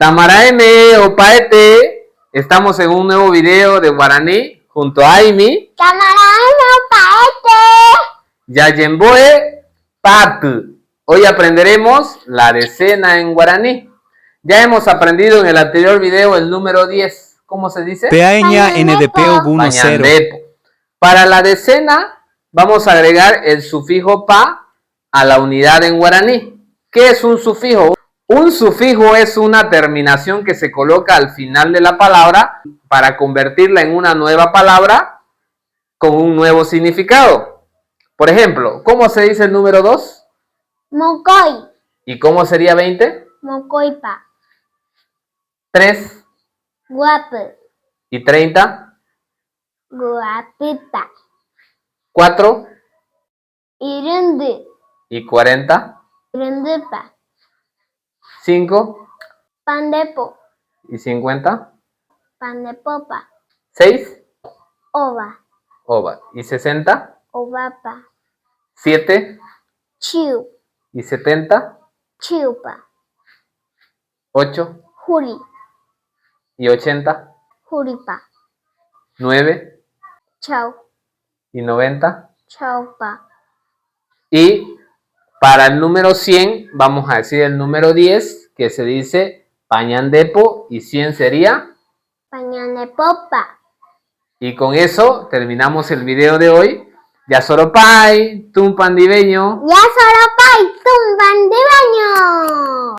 Tamaraeme o Paete, estamos en un nuevo video de guaraní junto a Aimi. Tamaraeme o Paete. Yayemboe Patu. Hoy aprenderemos la decena en guaraní. Ya hemos aprendido en el anterior video el número 10. ¿Cómo se dice? Peaña NDP 10. Pañandepo. Para la decena vamos a agregar el sufijo pa a la unidad en guaraní. ¿Qué es un sufijo? Un sufijo es una terminación que se coloca al final de la palabra para convertirla en una nueva palabra con un nuevo significado. Por ejemplo, ¿cómo se dice el número 2? Mocoy. ¿Y cómo sería 20? Mocoipa. 3. Guapo. ¿Y 30? Guapipa. 4. Irundu. ¿Y 40? Irundupa. 5. Pandepo. ¿Y 50? Pandepopa. 6. Ova. Ova. ¿Y 60? Ovapa. 7. Chiu. ¿Y 70? Chiupa. 8. Juri. ¿Y 80? Juripa. 9. Chau. ¿Y 90? Chaupa. Y para el número 100 vamos a decir el número 10, que se dice Pañandepo, y 100 sería Pañandepopa. Y con eso terminamos el video de hoy. Yasoropay, tumpandiveño. Ya solo pai tumban de baño.